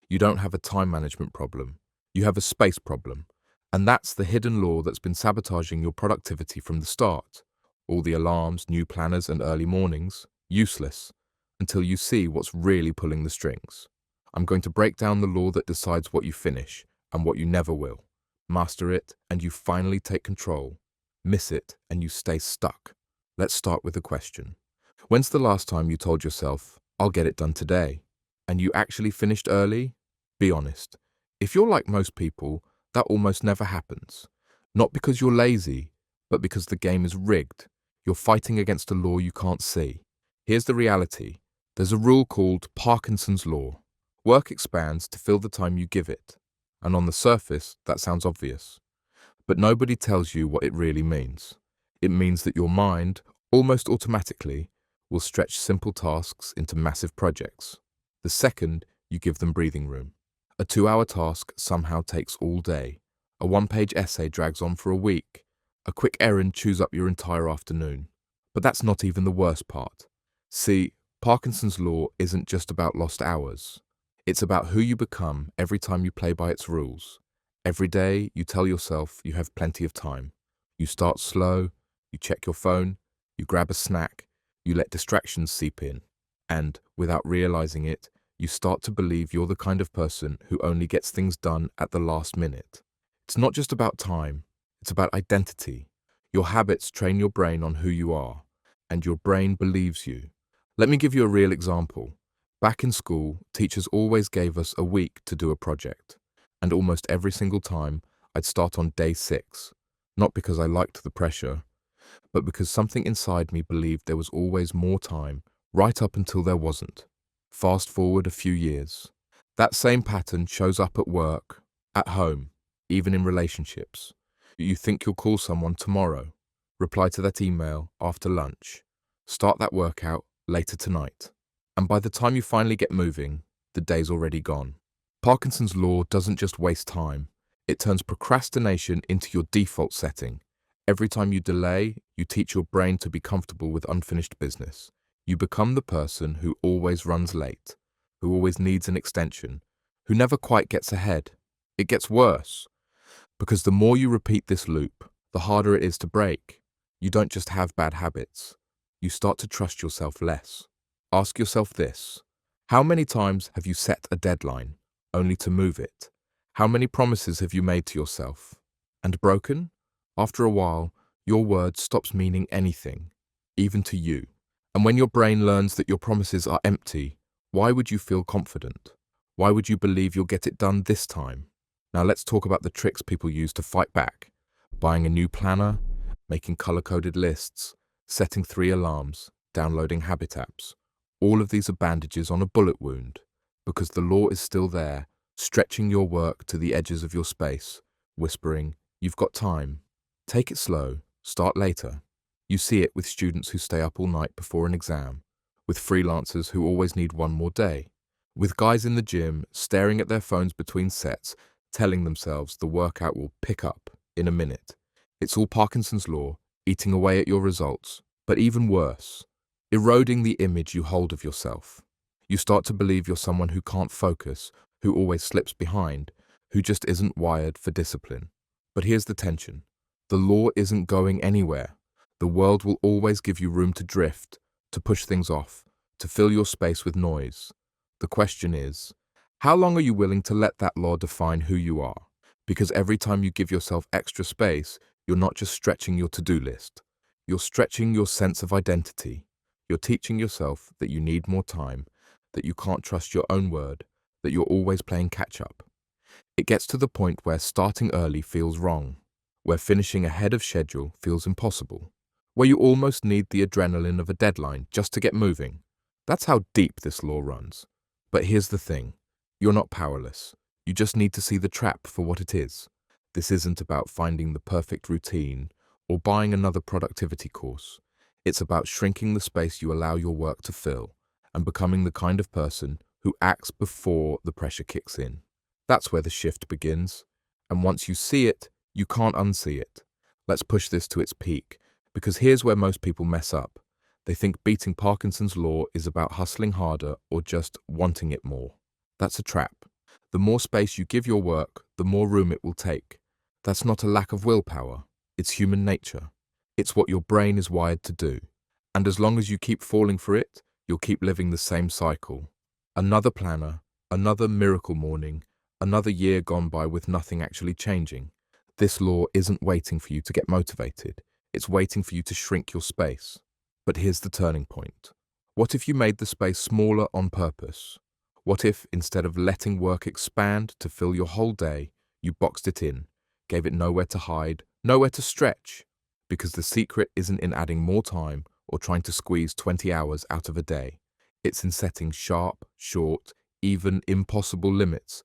You don't have a time management problem. You have a space problem. And that's the hidden law that's been sabotaging your productivity from the start. All the alarms, new planners, and early mornings, useless, until you see what's really pulling the strings. I'm going to break down the law that decides what you finish and what you never will. Master it, and you finally take control. Miss it, and you stay stuck. Let's start with a question. When's the last time you told yourself, I'll get it done today, and you actually finished early? Be honest. If you're like most people, that almost never happens. Not because you're lazy, but because the game is rigged. You're fighting against a law you can't see. Here's the reality. There's a rule called Parkinson's law. Work expands to fill the time you give it. And on the surface, that sounds obvious. But nobody tells you what it really means. It means that your mind, almost automatically, will stretch simple tasks into massive projects. The second you give them breathing room. A 2-hour task somehow takes all day. A 1-page essay drags on for a week. A quick errand chews up your entire afternoon. But that's not even the worst part. See, Parkinson's law isn't just about lost hours. It's about who you become every time you play by its rules. Every day, you tell yourself you have plenty of time. You start slow, you check your phone, you grab a snack, you let distractions seep in. And, without realizing it, you start to believe you're the kind of person who only gets things done at the last minute. It's not just about time, it's about identity. Your habits train your brain on who you are, and your brain believes you. Let me give you a real example. Back in school, teachers always gave us a week to do a project, and almost every single time I'd start on day 6, not because I liked the pressure, but because something inside me believed there was always more time, right up until there wasn't. Fast forward a few years. That same pattern shows up at work, at home, even in relationships. You think you'll call someone tomorrow, reply to that email after lunch, start that workout later tonight. And by the time you finally get moving, the day's already gone. Parkinson's law doesn't just waste time. It turns procrastination into your default setting. Every time you delay, you teach your brain to be comfortable with unfinished business. You become the person who always runs late, who always needs an extension, who never quite gets ahead. It gets worse, because the more you repeat this loop, the harder it is to break. You don't just have bad habits. You start to trust yourself less. Ask yourself this. How many times have you set a deadline, only to move it? How many promises have you made to yourself? And broken? After a while, your word stops meaning anything, even to you. And when your brain learns that your promises are empty, why would you feel confident? Why would you believe you'll get it done this time? Now let's talk about the tricks people use to fight back. Buying a new planner, making color-coded lists, setting 3 alarms, downloading habit apps. All of these are bandages on a bullet wound, because the law is still there, stretching your work to the edges of your space, whispering, you've got time. Take it slow, start later. You see it with students who stay up all night before an exam, with freelancers who always need one more day, with guys in the gym staring at their phones between sets, telling themselves the workout will pick up in a minute. It's all Parkinson's law, eating away at your results, but even worse, eroding the image you hold of yourself. You start to believe you're someone who can't focus, who always slips behind, who just isn't wired for discipline. But here's the tension. The law isn't going anywhere. The world will always give you room to drift, to push things off, to fill your space with noise. The question is, how long are you willing to let that law define who you are? Because every time you give yourself extra space, you're not just stretching your to-do list. You're stretching your sense of identity. You're teaching yourself that you need more time, that you can't trust your own word, that you're always playing catch-up. It gets to the point where starting early feels wrong, where finishing ahead of schedule feels impossible, where you almost need the adrenaline of a deadline just to get moving. That's how deep this law runs. But here's the thing. You're not powerless. You just need to see the trap for what it is. This isn't about finding the perfect routine or buying another productivity course. It's about shrinking the space you allow your work to fill and becoming the kind of person who acts before the pressure kicks in. That's where the shift begins. And once you see it, you can't unsee it. Let's push this to its peak, because here's where most people mess up. They think beating Parkinson's law is about hustling harder or just wanting it more. That's a trap. The more space you give your work, the more room it will take. That's not a lack of willpower. It's human nature. It's what your brain is wired to do. And as long as you keep falling for it, you'll keep living the same cycle. Another planner, another miracle morning, another year gone by with nothing actually changing. This law isn't waiting for you to get motivated. It's waiting for you to shrink your space. But here's the turning point. What if you made the space smaller on purpose? What if, instead of letting work expand to fill your whole day, you boxed it in, gave it nowhere to hide, nowhere to stretch? Because the secret isn't in adding more time or trying to squeeze 20 hours out of a day. It's in setting sharp, short, even impossible limits,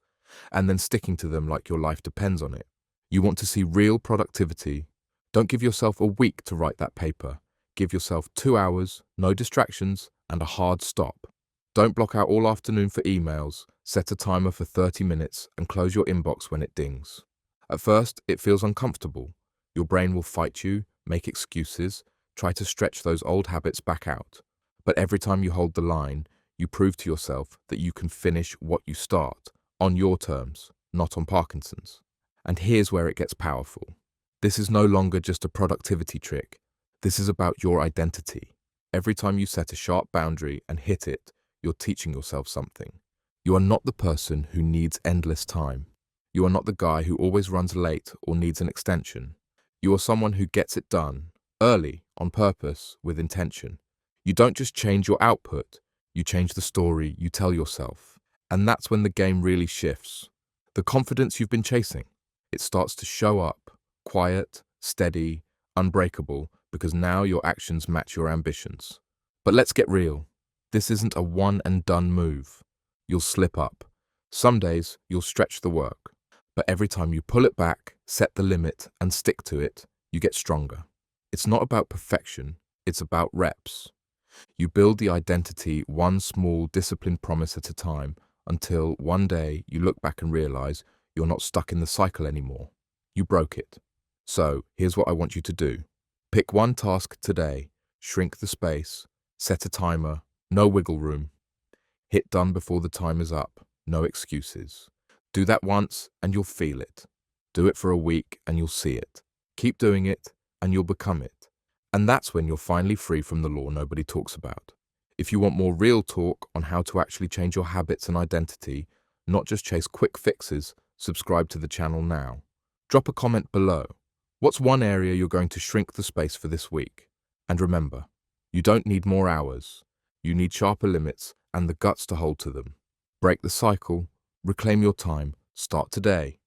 and then sticking to them like your life depends on it. You want to see real productivity? Don't give yourself a week to write that paper. Give yourself 2 hours, no distractions, and a hard stop. Don't block out all afternoon for emails. Set a timer for 30 minutes and close your inbox when it dings. At first, it feels uncomfortable. Your brain will fight you, make excuses, try to stretch those old habits back out. But every time you hold the line, you prove to yourself that you can finish what you start, on your terms, not on Parkinson's. And here's where it gets powerful. This is no longer just a productivity trick. This is about your identity. Every time you set a sharp boundary and hit it, you're teaching yourself something. You are not the person who needs endless time. You are not the guy who always runs late or needs an extension. You are someone who gets it done, early, on purpose, with intention. You don't just change your output, you change the story you tell yourself. And that's when the game really shifts. The confidence you've been chasing, it starts to show up, quiet, steady, unbreakable, because now your actions match your ambitions. But let's get real. This isn't a one-and-done move. You'll slip up. Some days, you'll stretch the work. But every time you pull it back, set the limit, and stick to it, you get stronger. It's not about perfection, it's about reps. You build the identity one small, disciplined promise at a time until one day you look back and realize you're not stuck in the cycle anymore. You broke it. So, here's what I want you to do. Pick one task today, shrink the space, set a timer, no wiggle room. Hit done before the time is up, no excuses. Do that once and you'll feel it. Do it for a week and you'll see it. Keep doing it and you'll become it. And that's when you're finally free from the law nobody talks about. If you want more real talk on how to actually change your habits and identity, not just chase quick fixes, subscribe to the channel now. Drop a comment below. What's one area you're going to shrink the space for this week? And remember, you don't need more hours. You need sharper limits and the guts to hold to them. Break the cycle, reclaim your time, start today.